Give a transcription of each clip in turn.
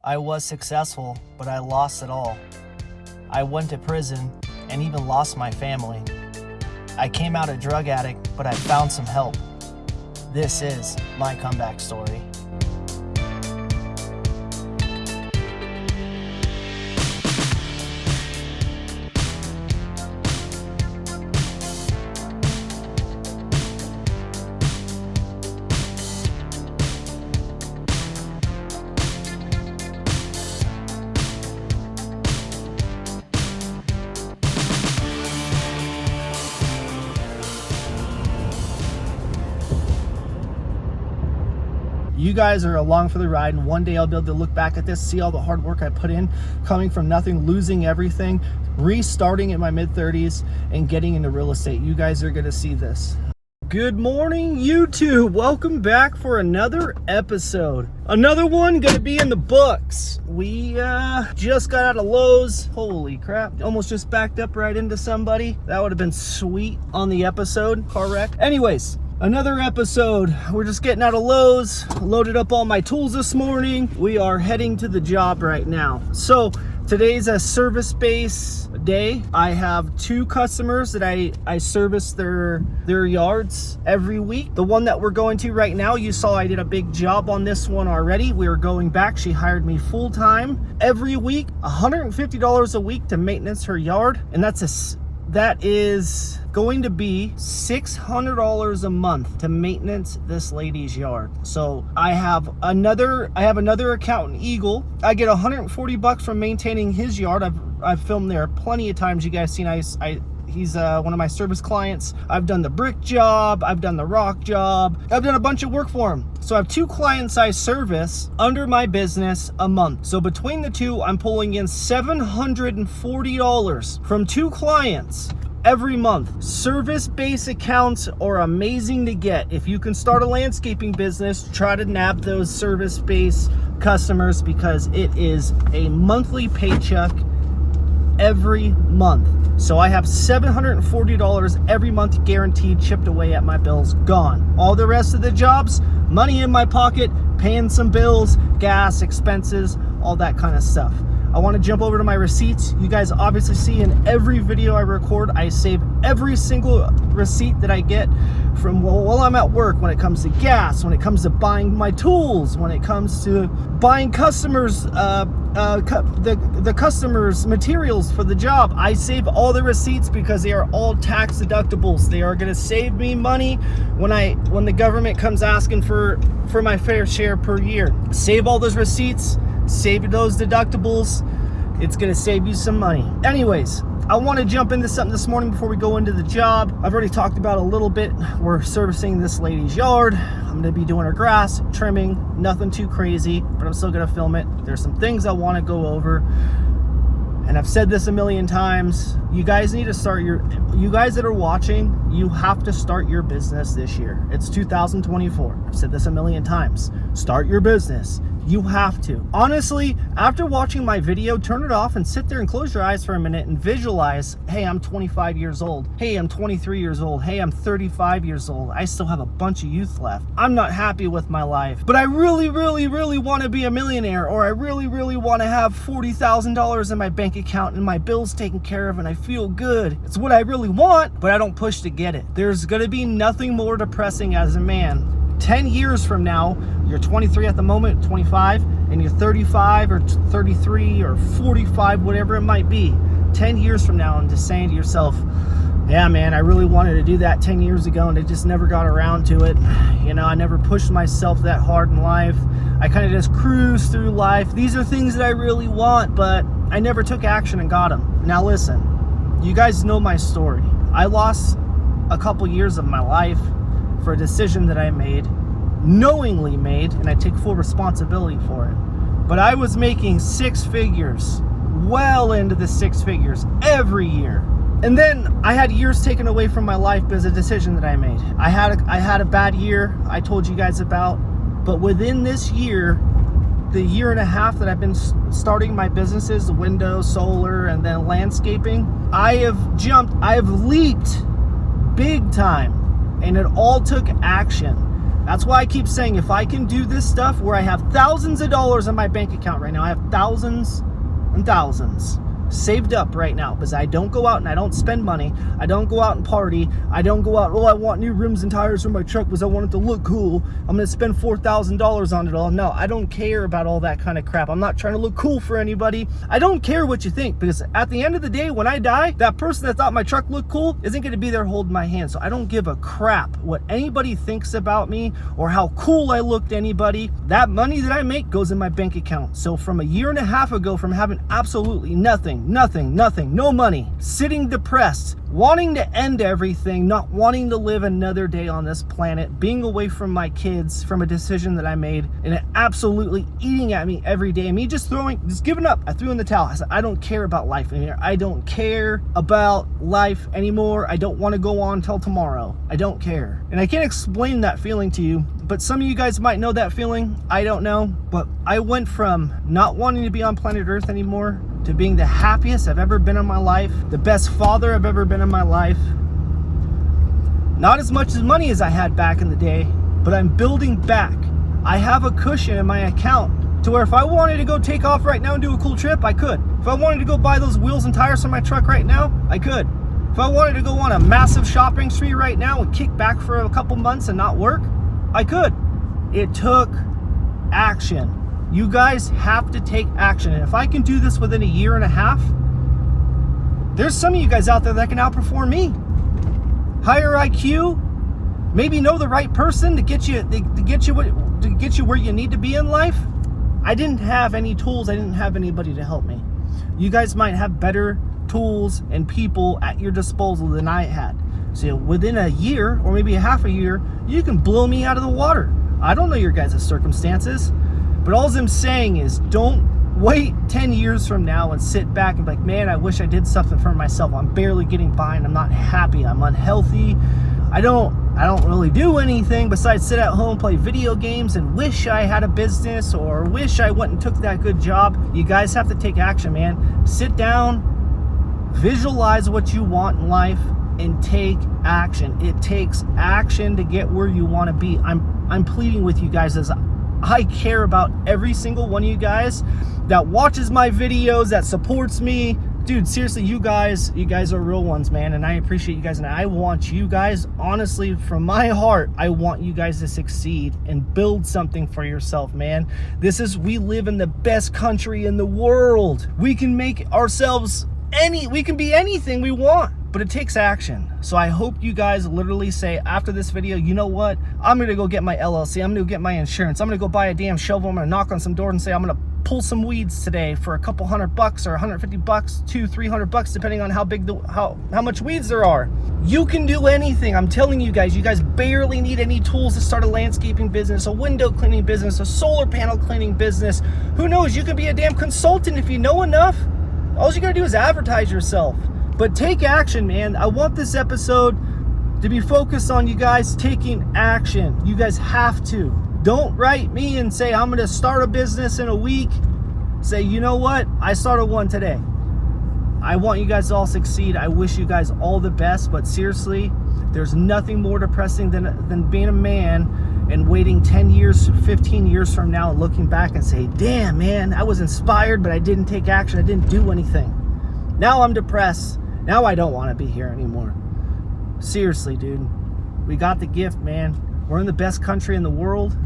I was successful, but I lost it all. I went to prison and even lost my family. I came out a drug addict, but I found some help. This is my comeback story. You guys are along for the ride, and one day I'll be able to look back at this, see all the hard work I put in, coming from nothing, losing everything, restarting in my mid-30s, and getting into real estate. You guys are going to see this. Good morning, YouTube. Welcome back for another episode. Another one going to be in the books. We just got out of Lowe's. Holy crap. Almost just backed up right into somebody. That would have been sweet on the episode. Car wreck. Anyways. Another episode. We're just getting out of Lowe's, loaded up all my tools this morning. We are heading to the job right now. So today's a service-based day. I have two customers that I service their yards every week. The one that we're going to right now, you saw I did a big job on this one already. We are going back. She hired me full-time every week, $150 a week to maintenance her yard, and that is going to be $600 a month to maintenance this lady's yard. So I have another accountant, Eagle. I get $140 from maintaining his yard. I've filmed there plenty of times. You guys seen he's one of my service clients. I've done the brick job, I've done the rock job, I've done a bunch of work for him. So I have two clients I service under my business a month. So between the two, I'm pulling in $740 from two clients every month. Service-based accounts are amazing to get. If you can start a landscaping business, try to nab those service-based customers because it is a monthly paycheck every month. So I have $740 every month guaranteed, chipped away at my bills, gone. All the rest of the jobs, money in my pocket, paying some bills, gas, expenses, all that kind of stuff. I want to jump over to my receipts. You guys obviously see in every video I record, I save every single receipt that I get from while I'm at work, when it comes to gas, when it comes to buying my tools, when it comes to buying customers, the customers' materials for the job. I save all the receipts because they are all tax deductibles. They are going to save me money when the government comes asking for my fair share per year. Save all those receipts. Save those deductibles. It's gonna save you some money. Anyways, I want to jump into something this morning before we go into the job. I've already talked about a little bit. We're servicing this lady's yard. I'm gonna be doing her grass, trimming, nothing too crazy, but I'm still gonna film it. There's some things I want to go over, and I've said this a million times. You guys need to you guys that are watching, you have to start your business this year. It's 2024. I've said this a million times. Start your business. You have to. Honestly, after watching my video, turn it off and sit there and close your eyes for a minute and visualize, hey, I'm 25 years old. Hey, I'm 23 years old. Hey, I'm 35 years old. I still have a bunch of youth left. I'm not happy with my life, but I really, really, really want to be a millionaire, or I really, really want to have $40,000 in my bank account and my bills taken care of and I feel good. It's what I really want, but I don't push to get it. There's going to be nothing more depressing as a man. 10 years from now, you're 23 at the moment, 25, and you're 35 or 33 or 45, whatever it might be. 10 years from now, and just saying to yourself, yeah, man, I really wanted to do that 10 years ago and I just never got around to it. You know, I never pushed myself that hard in life. I kind of just cruised through life. These are things that I really want, but I never took action and got them. Now listen, you guys know my story. I lost a couple years of my life for a decision that I made, knowingly made, and I take full responsibility for it. But I was making six figures, well into the six figures every year. And then I had years taken away from my life because of a decision that I made. I had a bad year I told you guys about, but within this year, the year and a half that I've been starting my businesses, window, solar, and then landscaping, I have leaped big time. And it all took action. That's why I keep saying, if I can do this stuff where I have thousands of dollars in my bank account right now, I have thousands and thousands saved up right now, because I don't go out and I don't spend money. I don't go out and party. I don't go out, oh, I want new rims and tires for my truck because I want it to look cool. I'm going to spend $4,000 on it all. No, I don't care about all that kind of crap. I'm not trying to look cool for anybody. I don't care what you think, because at the end of the day, when I die, that person that thought my truck looked cool isn't going to be there holding my hand. So I don't give a crap what anybody thinks about me or how cool I look to anybody. That money that I make goes in my bank account. So from a year and a half ago, from having absolutely nothing, no money, sitting depressed, wanting to end everything, not wanting to live another day on this planet, being away from my kids from a decision that I made, and it absolutely eating at me every day, and me just giving up. I threw in the towel. I said, I don't care about life anymore. I don't care about life anymore. I don't want to go on till tomorrow. I don't care. And I can't explain that feeling to you, but some of you guys might know that feeling. I don't know, but I went from not wanting to be on planet Earth anymore to being the happiest I've ever been in my life, the best father I've ever been in my life. Not as much as money as I had back in the day, but I'm building back. I have a cushion in my account to where if I wanted to go take off right now and do a cool trip, I could. If I wanted to go buy those wheels and tires for my truck right now, I could. If I wanted to go on a massive shopping spree right now and kick back for a couple months and not work, I could. It took action. You guys have to take action. And if I can do this within a year and a half, there's some of you guys out there that can outperform me. Higher IQ, maybe know the right person to get you where you need to be in life. I didn't have any tools. I didn't have anybody to help me. You guys might have better tools and people at your disposal than I had. So within a year or maybe a half a year, you can blow me out of the water. I don't know your guys' circumstances. But all I'm saying is, don't wait 10 years from now and sit back and be like, man, I wish I did something for myself. I'm barely getting by and I'm not happy. I'm unhealthy. I don't really do anything besides sit at home, play video games, and wish I had a business or wish I went and took that good job. You guys have to take action, man. Sit down, visualize what you want in life, and take action. It takes action to get where you want to be. I'm pleading with you guys, as I care about every single one of you guys that watches my videos, that supports me. Dude, seriously, you guys are real ones, man, and I appreciate you guys, and I want you guys, honestly, from my heart, I want you guys to succeed and build something for yourself, man. We live in the best country in the world. We can make ourselves we can be anything we want, but it takes action. So I hope you guys literally say after this video, you know what? I'm going to go get my LLC. I'm going to get my insurance. I'm going to go buy a damn shovel. I'm going to knock on some doors and say, I'm going to pull some weeds today for a couple $100 or $150, $200-$300, depending on how big how much weeds there are. You can do anything. I'm telling you guys barely need any tools to start a landscaping business, a window cleaning business, a solar panel cleaning business. Who knows? You could be a damn consultant if you know enough. All you gotta do is advertise yourself. But take action, man. I want this episode to be focused on you guys taking action. You guys have to. Don't write me and say, I'm gonna start a business in a week. Say, you know what? I started one today. I want you guys to all succeed. I wish you guys all the best, but seriously, there's nothing more depressing than being a man and waiting 10 years, 15 years from now and looking back and say, damn, man, I was inspired, but I didn't take action. I didn't do anything. Now I'm depressed. Now I don't want to be here anymore. Seriously, dude. We got the gift, man. We're in the best country in the world.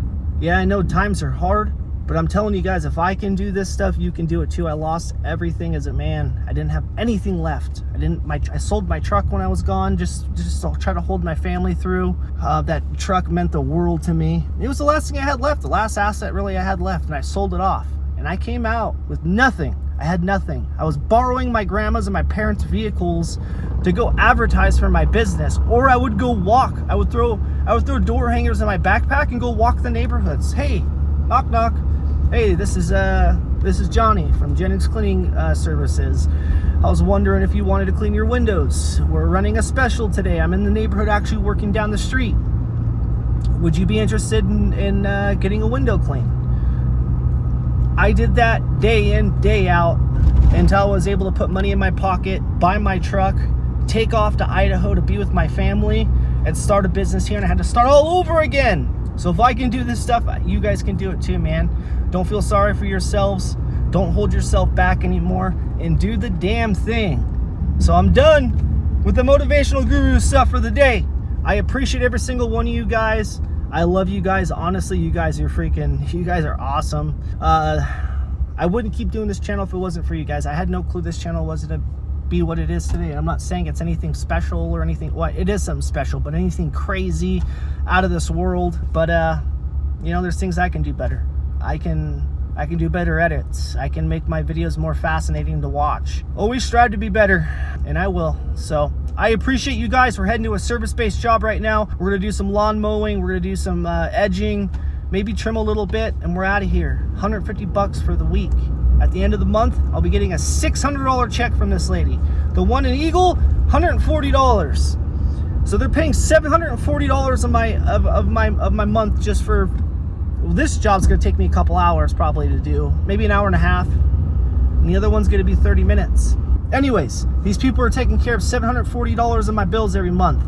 Yeah, I know times are hard, but I'm telling you guys, if I can do this stuff, you can do it too. I lost everything as a man. I didn't have anything left. I sold my truck when I was gone, just to try to hold my family through. That truck meant the world to me. It was the last thing I had left, the last asset really I had left, and I sold it off. And I came out with nothing. I had nothing. I was borrowing my grandma's and my parents' vehicles to go advertise for my business, or I would go walk. I would throw door hangers in my backpack and go walk the neighborhoods. Hey, knock knock. Hey, this is Johnny from Jennings Cleaning Services. I was wondering if you wanted to clean your windows. We're running a special today. I'm in the neighborhood actually working down the street. Would you be interested in getting a window clean? I did that day in, day out until I was able to put money in my pocket, buy my truck, take off to Idaho to be with my family, and start a business here. And I had to start all over again. So if I can do this stuff, you guys can do it too, man. Don't feel sorry for yourselves. Don't hold yourself back anymore, and do the damn thing. So I'm done with the motivational guru stuff for the day. I appreciate every single one of you guys. I love you guys. Honestly, you guys are awesome. I wouldn't keep doing this channel if it wasn't for you guys. I had no clue this channel wasn't to be what it is today. And I'm not saying it's anything special or anything. Well, it is something special, but anything crazy out of this world. But you know, there's things I can do better. I can do better edits. I can make my videos more fascinating to watch. Always strive to be better, and I will. So I appreciate you guys. We're heading to a service-based job right now. We're gonna do some lawn mowing. We're gonna do some edging, maybe trim a little bit, and we're out of here. $150 for the week. At the end of the month, I'll be getting a $600 check from this lady. The one in Eagle, $140. So they're paying $740 of my month just for. Well, this job's gonna take me a couple hours probably to do, maybe an hour and a half, and the other one's gonna be 30 minutes. Anyways, these people are taking care of $740 of my bills every month.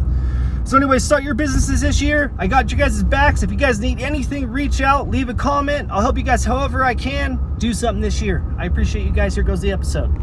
So anyways, start your businesses this year. I got you guys' backs. If you guys need anything, reach out, leave a comment. I'll help you guys however I can. Do something this year. I appreciate you guys. Here goes the episode.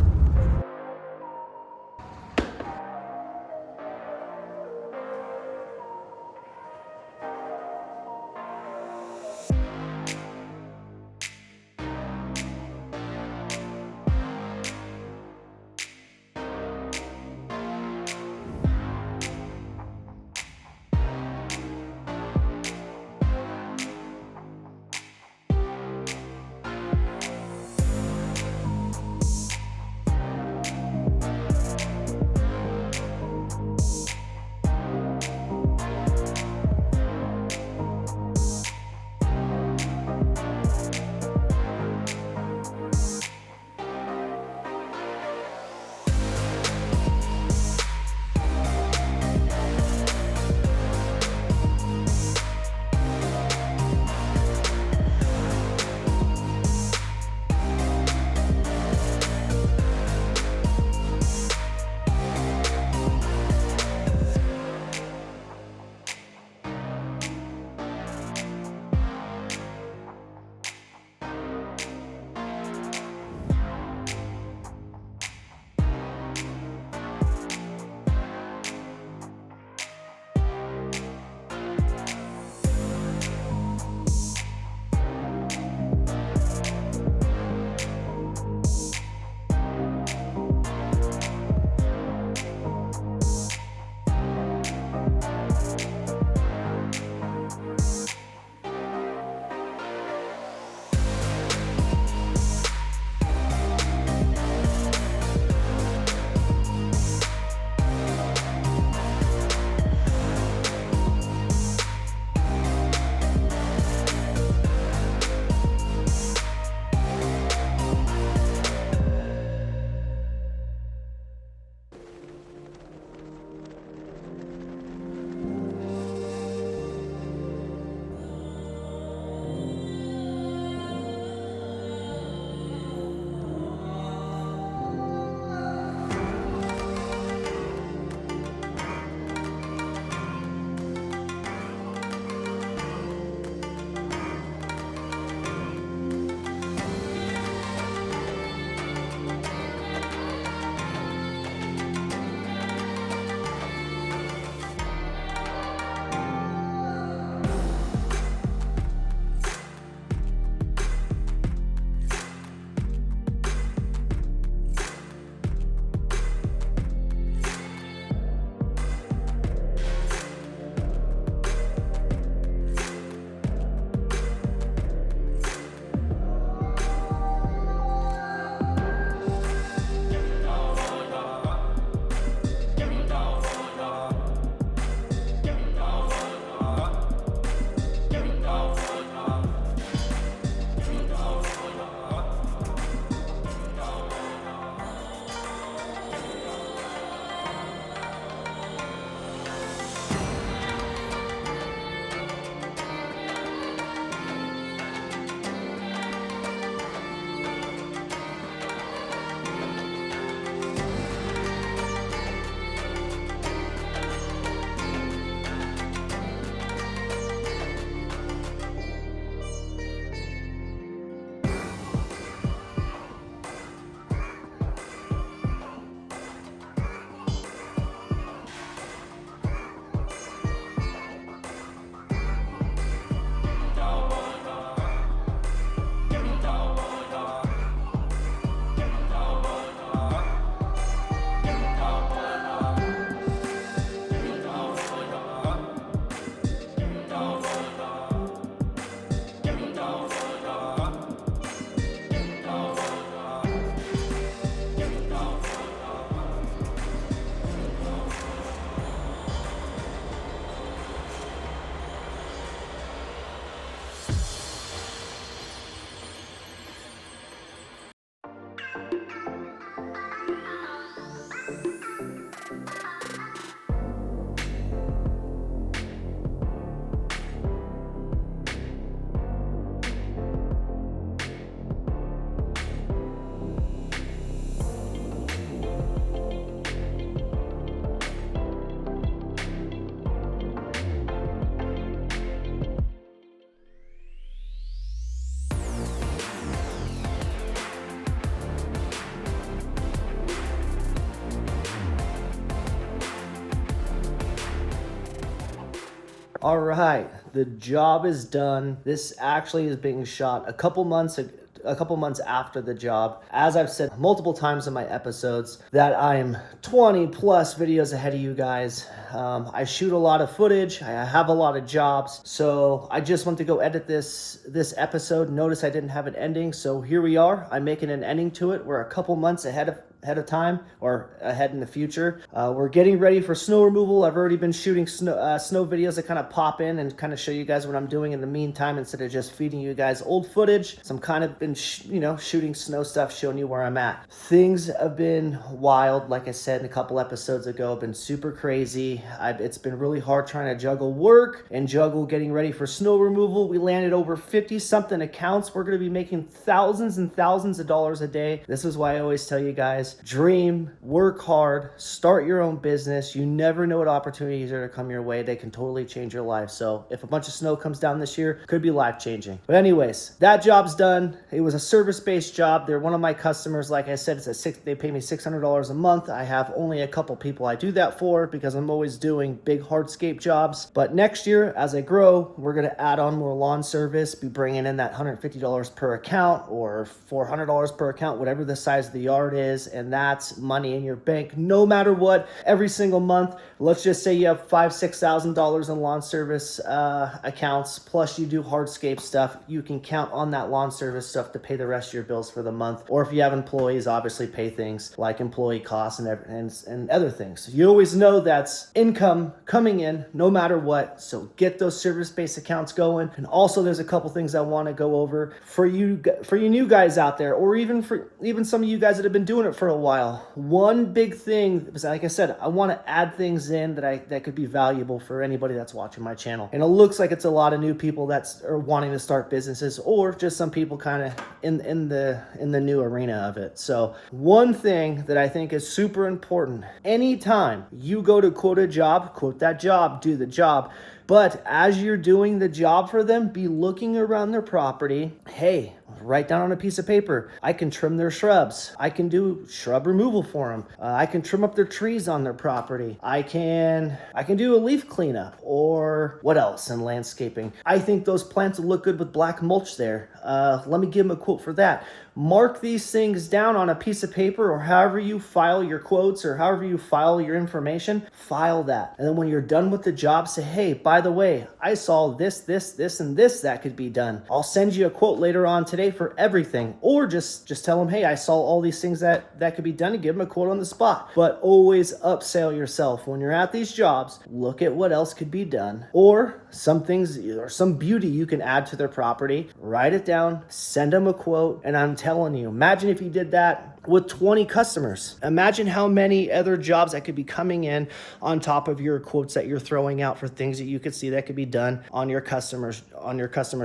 All right, the job is done. This actually is being shot a couple months after the job. As I've said multiple times in my episodes, that I'm 20 plus videos ahead of you guys. I shoot a lot of footage. I have a lot of jobs. So I just want to go edit this episode. Notice I didn't have an ending. So here we are. I'm making an ending to it. We're a couple months ahead of time, or ahead in the future. We're getting ready for snow removal. I've already been shooting snow videos that kind of pop in and kind of show you guys what I'm doing in the meantime, instead of just feeding you guys old footage. So I'm kind of been shooting snow stuff, showing you where I'm at. Things have been wild. Like I said in a couple episodes ago, I've been super crazy. It's been really hard trying to juggle work and juggle getting ready for snow removal. We landed over 50 something accounts. We're going to be making thousands and thousands of dollars a day. This is why I always tell you guys, dream, work hard, start your own business. You never know what opportunities are to come your way. They can totally change your life. So if a bunch of snow comes down this year, could be life changing. But anyways, that job's done. It was a service-based job. They're one of my customers. Like I said, they pay me $600 a month. I have only a couple people I do that for, because I'm always doing big hardscape jobs. But next year, as I grow, we're going to add on more lawn service, be bringing in that $150 per account or $400 per account, whatever the size of the yard is. And that's money in your bank no matter what, every single month. Let's just say you have $5,000, $6,000 in lawn service accounts, plus you do hardscape stuff. You can count on that lawn service stuff to pay the rest of your bills for the month. Or if you have employees, obviously pay things like employee costs and other things. You always know that's income coming in no matter what. So get those service-based accounts going. And also, there's a couple things I want to go over for you new guys out there, or even some of you guys that have been doing it for a while. One big thing is, like I said, I want to add things in that could be valuable for anybody that's watching my channel. And it looks like it's a lot of new people that are wanting to start businesses, or just some people kind of in the new arena of it. So one thing that I think is super important, anytime you go to quote a job, quote that job, do the job. But as you're doing the job for them, be looking around their property. Hey, write down on a piece of paper, I can trim their shrubs. I can do shrub removal for them. I can trim up their trees on their property. I can do a leaf cleanup, or what else in landscaping. I think those plants will look good with black mulch there. Let me give them a quote for that. Mark these things down on a piece of paper, or however you file your quotes, or however you file your information, file that. And then when you're done with the job, say, hey, by the way, I saw this, and this that could be done. I'll send you a quote later on today for everything. Or just tell them, hey, I saw all these things that could be done, and give them a quote on the spot. But always upsell yourself. When you're at these jobs, look at what else could be done, or some things, or some beauty you can add to their property. Write it down, send them a quote, and I'm telling you, imagine if you did that with 20 customers. Imagine how many other jobs that could be coming in on top of your quotes that you're throwing out for things that you could see that could be done on your customers'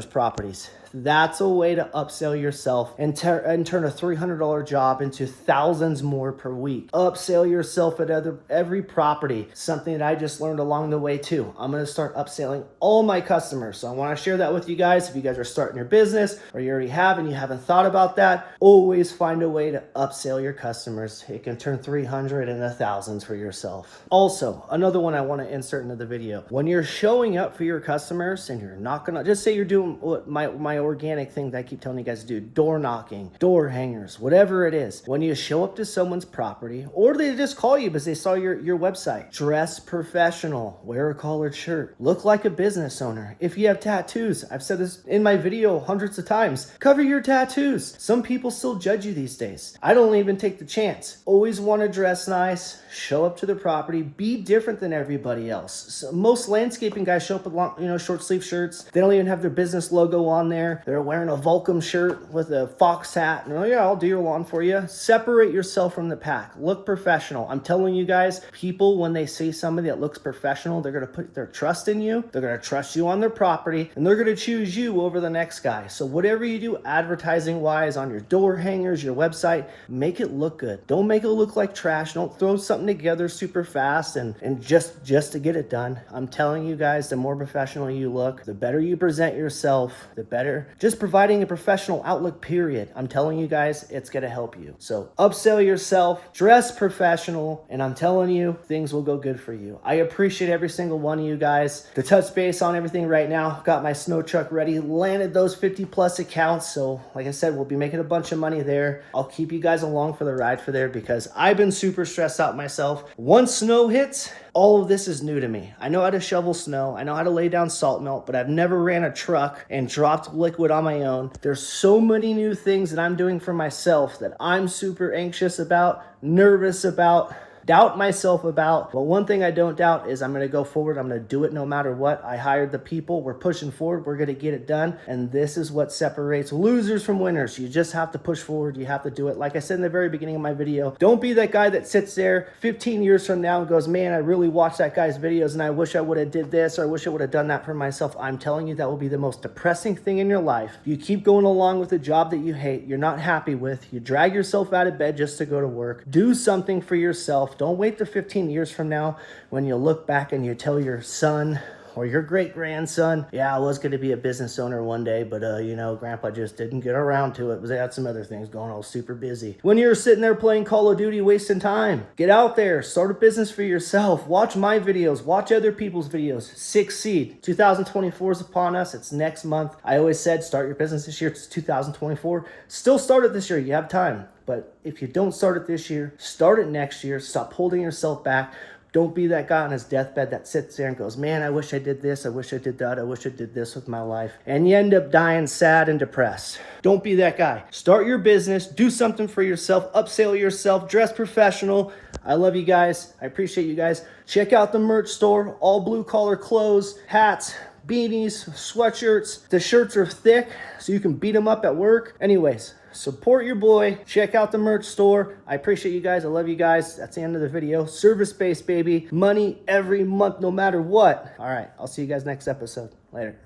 properties. That's a way to upsell yourself and turn a $300 job into thousands more per week. Upsell yourself at every property. Something that I just learned along the way too. I'm going to start upselling all my customers. So I want to share that with you guys. If you guys are starting your business, or you already have and you haven't thought about that, always find a way to upsell your customers. It can turn 300 into thousands for yourself. Also, another one I want to insert into the video. When you're showing up for your customers, and you're not going to, just say you're doing what my organic thing that I keep telling you guys to do, door knocking, door hangers, whatever it is. When you show up to someone's property, or they just call you because they saw your website, dress professional, wear a collared shirt, look like a business owner. If you have tattoos, I've said this in my video hundreds of times, cover your tattoos. Some people still judge you these days. I don't even take the chance. Always want to dress nice, show up to the property, be different than everybody else. So most landscaping guys show up with long, short sleeve shirts. They don't even have their business logo on there. They're wearing a Vulcum shirt with a fox hat. And, oh yeah, I'll do your lawn for you. Separate yourself from the pack. Look professional. I'm telling you guys, people, when they see somebody that looks professional, they're going to put their trust in you. They're going to trust you on their property, and they're going to choose you over the next guy. So whatever you do advertising wise on your door hangers, your website, make it look good. Don't make it look like trash. Don't throw something together super fast and just to get it done. I'm telling you guys, the more professional you look, the better you present yourself, the better. Just providing a professional outlook, period. I'm telling you guys, it's gonna help you. So upsell yourself, dress professional, and I'm telling you, things will go good for you. I appreciate every single one of you guys. To touch base on everything right now, got my snow truck ready, landed those 50 plus accounts. So like I said, we'll be making a bunch of money there. I'll keep you guys along for the ride for there because I've been super stressed out myself. Once snow hits, all of this is new to me. I know how to shovel snow. I know how to lay down salt melt, but I've never ran a truck and dropped liquid on my own. There's so many new things that I'm doing for myself that I'm super anxious about, nervous about, doubt myself about. But one thing I don't doubt is I'm going to go forward. I'm going to do it no matter what. I hired the people. We're pushing forward. We're going to get it done. And this is what separates losers from winners. You just have to push forward. You have to do it. Like I said in the very beginning of my video, don't be that guy that sits there 15 years from now and goes, man, I really watched that guy's videos and I wish I would have did this or I wish I would have done that for myself. I'm telling you, that will be the most depressing thing in your life. You keep going along with a job that you hate, you're not happy with, you drag yourself out of bed just to go to work. Do something for yourself. Don't wait to 15 years from now when you look back and you tell your son or your great-grandson, yeah, I was going to be a business owner one day, but, you know, Grandpa just didn't get around to it. They had some other things going on. I was super busy. When you're sitting there playing Call of Duty, wasting time, get out there, start a business for yourself. Watch my videos. Watch other people's videos. Succeed. 2024 is upon us. It's next month. I always said start your business this year. It's 2024. Still start it this year. You have time. But if you don't start it this year, start it next year. Stop holding yourself back. Don't be that guy on his deathbed that sits there and goes, man, I wish I did this. I wish I did that. I wish I did this with my life. And you end up dying sad and depressed. Don't be that guy. Start your business. Do something for yourself. Upsell yourself. Dress professional. I love you guys. I appreciate you guys. Check out the merch store. All blue collar clothes, hats, beanies, sweatshirts. The shirts are thick so you can beat them up at work. Anyways, support your boy. Check out the merch store. I appreciate you guys. I love you guys. That's the end of the video. Service-based, baby. Money every month, no matter what. All right. I'll see you guys next episode. Later.